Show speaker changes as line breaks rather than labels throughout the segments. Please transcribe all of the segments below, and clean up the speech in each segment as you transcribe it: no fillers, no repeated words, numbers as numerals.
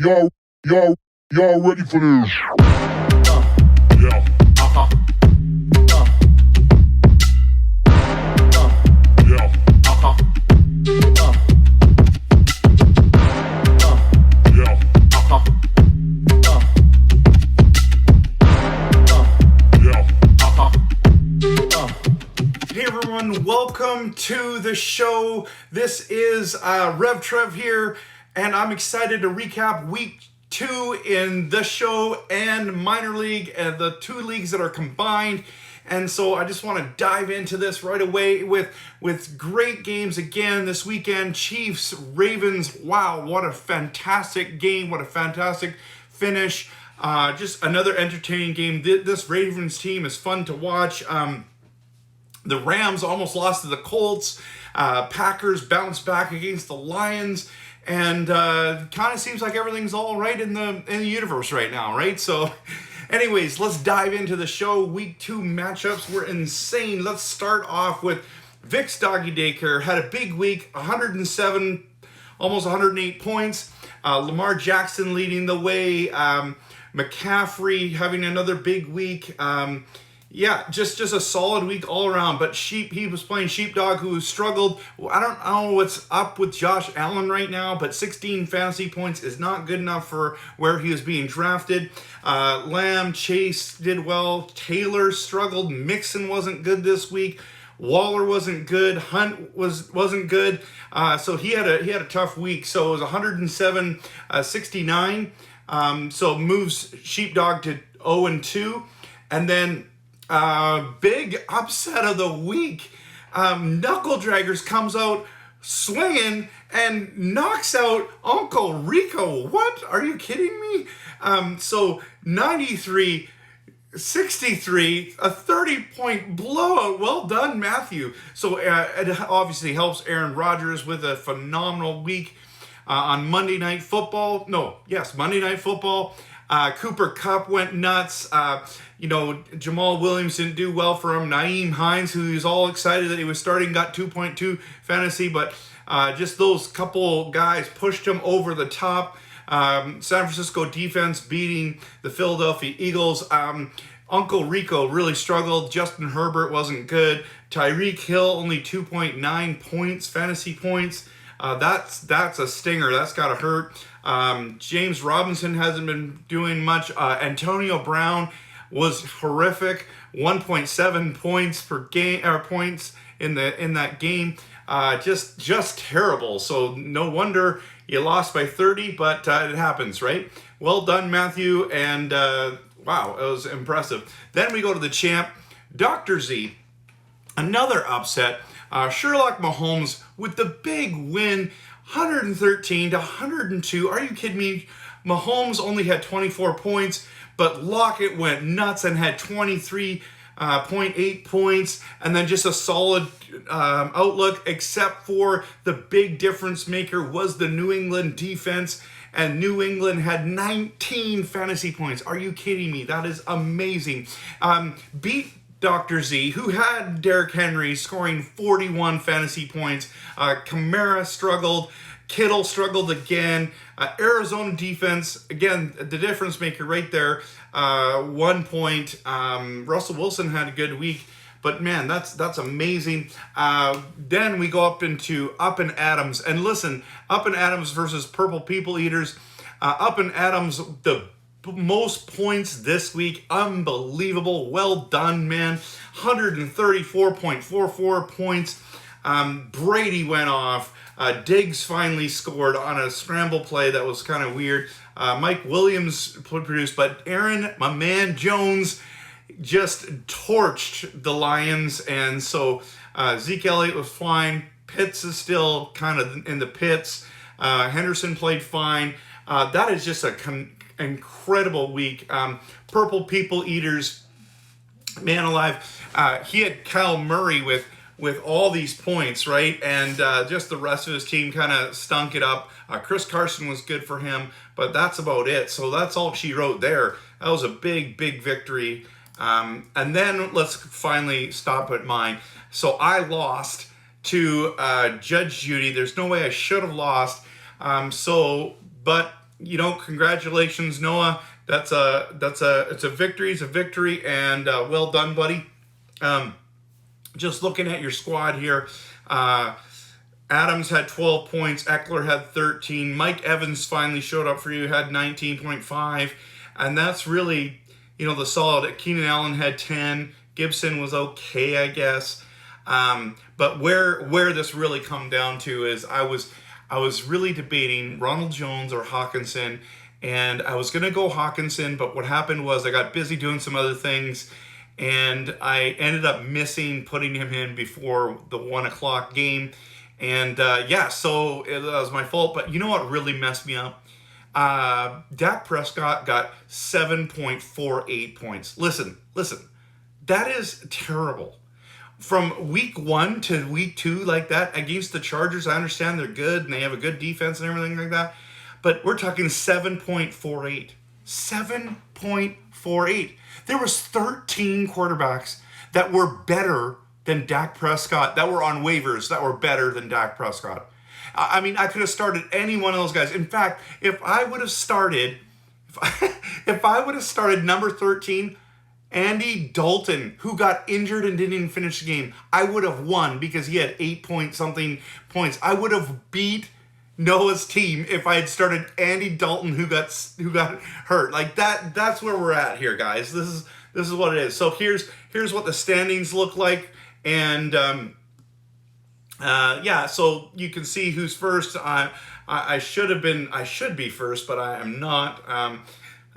Y'all, y'all, y'all ready for this? Yeah. Yeah. Yeah.
Hey everyone, welcome to the show. This is Rev Trev here, and I'm excited to recap week 2 in the show and minor league, and the two leagues that are combined. And so I just want to dive into this right away with great games again this weekend. Chiefs, Ravens. Wow, what a fantastic game. What a fantastic finish. Just another entertaining game. This Ravens team is fun to watch. The Rams almost lost to the Colts. Packers bounced back against the Lions. And kind of seems like everything's all right in the universe right now, right? So anyways, let's dive into the show. Week 2 matchups were insane. Let's start off with Vic's Doggy Daycare. Had a big week, 107, almost 108 points. Lamar Jackson leading the way. McCaffrey having another big week. Yeah, just a solid week all around. But he was playing Sheepdog, who struggled. I don't know what's up with Josh Allen right now, but 16 fantasy points is not good enough for where he was being drafted. Lamb, Chase did well. Taylor struggled. Mixon wasn't good this week. Waller wasn't good. Hunt wasn't good. So he had a tough week. So it was 107-69. So moves Sheepdog to 0-2, and then. Big upset of the week. Knuckle Draggers comes out swinging and knocks out Uncle Rico. What? Are you kidding me? So 93-63, a 30-point blowout. Well done, Matthew. So it obviously helps Aaron Rodgers with a phenomenal week on Monday Night Football. Monday Night Football. Cooper Kupp went nuts. Jamal Williams didn't do well for him. Nyheim Hines, who was all excited that he was starting, got 2.2 fantasy, but just those couple guys pushed him over the top. San Francisco defense beating the Philadelphia Eagles. Uncle Rico really struggled. Justin Herbert wasn't good. Tyreek Hill only 2.9 points, fantasy points. That's a stinger. That's got to hurt. James Robinson hasn't been doing much. Antonio Brown was horrific. 1.7 points per game, or points in that game. Just terrible. So no wonder you lost by 30, but it happens, right? Well done, Matthew. And wow, it was impressive. Then we go to the champ, Dr. Z. Another upset. Sherlock Mahomes with the big win, 113-102. Are you kidding me? Mahomes only had 24 points, but Lockett went nuts and had 23.8 points, and then just a solid outlook, except for the big difference maker was the New England defense, and New England had 19 fantasy points. Are you kidding me? That is amazing. Beat Dr. Z, who had Derrick Henry scoring 41 fantasy points. Kamara struggled. Kittle struggled again. Arizona defense, again, the difference maker right there. 1 point. Russell Wilson had a good week. But man, that's amazing. Then we go up into Up and Adams. And listen, Up and Adams versus Purple People Eaters. Up and Adams, the most points this week. Unbelievable. Well done, man. 134.44 points. Brady went off. Diggs finally scored on a scramble play that was kind of weird. Mike Williams produced, but Aaron, my man Jones, just torched the Lions. And so Zeke Elliott was fine. Pitts is still kind of in the pits. Henderson played fine. That is just an incredible week. Purple People Eaters, man alive. He had Kyle Murray with all these points, right? And just the rest of his team kind of stunk it up. Chris Carson was good for him, but that's about it. So that's all she wrote there. That was a big, big victory. And then let's finally stop at mine. So I lost to Judge Judy. There's no way I should have lost. But congratulations, Noah. It's a victory. It's a victory, and well done, buddy. Just looking at your squad here, Adams had 12 points. Eckler had 13. Mike Evans finally showed up for you, had 19.5. And that's really, the solid. Keenan Allen had 10. Gibson was okay, I guess. But where this really come down to is I was really debating Ronald Jones or Hawkinson. And I was going to go Hawkinson, but what happened was I got busy doing some other things. And I ended up putting him in before the 1 o'clock game. And so that was my fault. But you know what really messed me up? Dak Prescott got 7.48 points. Listen, that is terrible. From week 1 to week 2 like that against the Chargers, I understand they're good and they have a good defense and everything like that. But we're talking 7.48. 7.48. There was 13 quarterbacks that were better than Dak Prescott, that were on waivers, that were better than Dak Prescott. I mean, I could have started any one of those guys. In fact, if I would have started number 13, Andy Dalton, who got injured and didn't even finish the game, I would have won because he had 8-point-something points. I would have beat Noah's team if I had started Andy Dalton, who got hurt. Like that. That's where we're at here, guys. This is what it is. So here's what the standings look like, and so you can see who's first. I should be first, but I am not.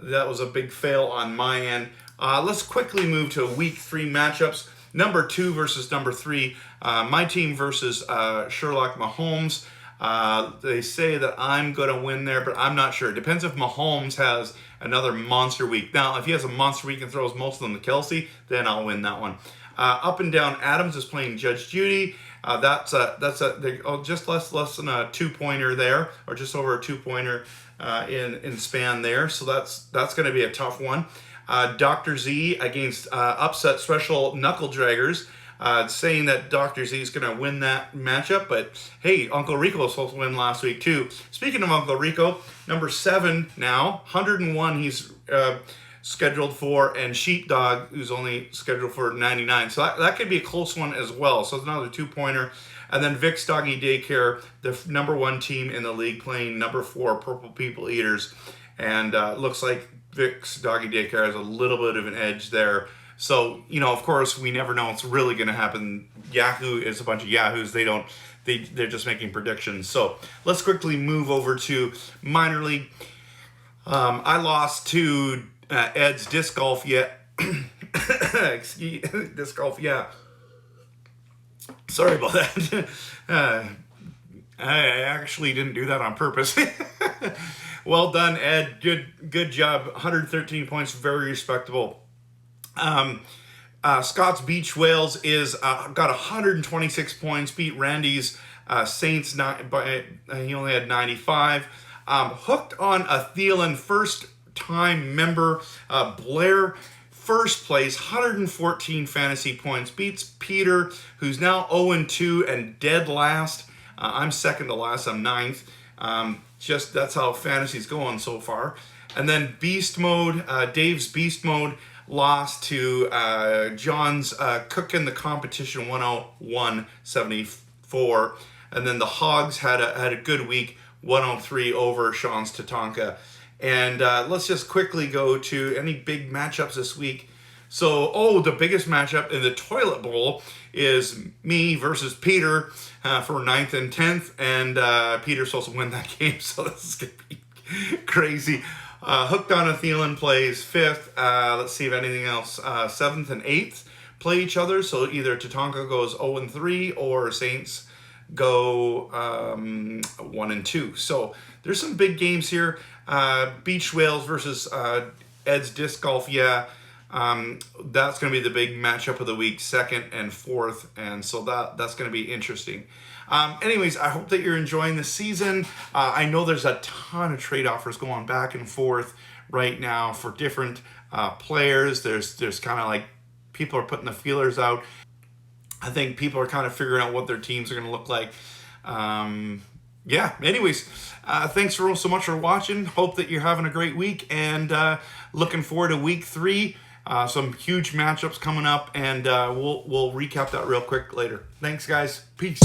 That was a big fail on my end. Let's quickly move to week 3 matchups. Number 2 versus number 3. My team versus Sherlock Mahomes. They say that I'm going to win there, but I'm not sure. It depends if Mahomes has another monster week. Now, if he has a monster week and throws most of them to Kelsey, then I'll win that one. Up and down, Adams is playing Judge Judy. That's just less than a 2-pointer there, or just over a 2-pointer in span there. So that's going to be a tough one. Dr. Z against upset special knuckle draggers. Saying that Dr. Z is going to win that matchup, but hey, Uncle Rico was supposed to win last week too. Speaking of Uncle Rico, number 7 now, 101 he's scheduled for, and Sheepdog, who's only scheduled for 99. So that could be a close one as well. So it's another 2-pointer. And then Vic's Doggy Daycare, the number 1 team in the league, playing number 4 Purple People Eaters. And looks like Vic's Doggy Daycare has a little bit of an edge there. So, of course, we never know what's really going to happen. Yahoo is a bunch of yahoos. They're just making predictions. So let's quickly move over to minor league. I lost to Ed's disc golf disc golf. Sorry about that. I actually didn't do that on purpose. Well done, Ed. Good job. 113 points, very respectable. Scott's Beach Whales is got 126 points, beat Randy's Saints, he only had 95. Hooked on a Thielen first-time member, Blair, first place, 114 fantasy points, beats Peter, who's now 0-2 and dead last. I'm second to last, I'm 9th. Just that's how fantasy's going so far. And then Beast Mode, Dave's Beast Mode, lost to John's Cookin' the Competition 101-74. And then the Hogs had a good week, 103 over Sean's Tatanka. And let's just quickly go to any big matchups this week. So, the biggest matchup in the Toilet Bowl is me versus Peter for 9th and 10th. And Peter's supposed to win that game, so this is going to be crazy. Hooked on a Thielen plays 5th. Let's see if anything else. 7th and 8th play each other. So either Tatanka goes 0-3 or Saints go 1-2. So there's some big games here. Beach Whales versus Ed's Disc Golf. That's going to be the big matchup of the week, 2nd and 4th. And so that's going to be interesting. Anyways, I hope that you're enjoying the season. I know there's a ton of trade offers going back and forth right now for different players. There's kind of like people are putting the feelers out. I think people are kind of figuring out what their teams are going to look like. yeah, anyways, thanks so much for watching. Hope that you're having a great week, and looking forward to week 3. Some huge matchups coming up, and we'll recap that real quick later. Thanks, guys. Peace.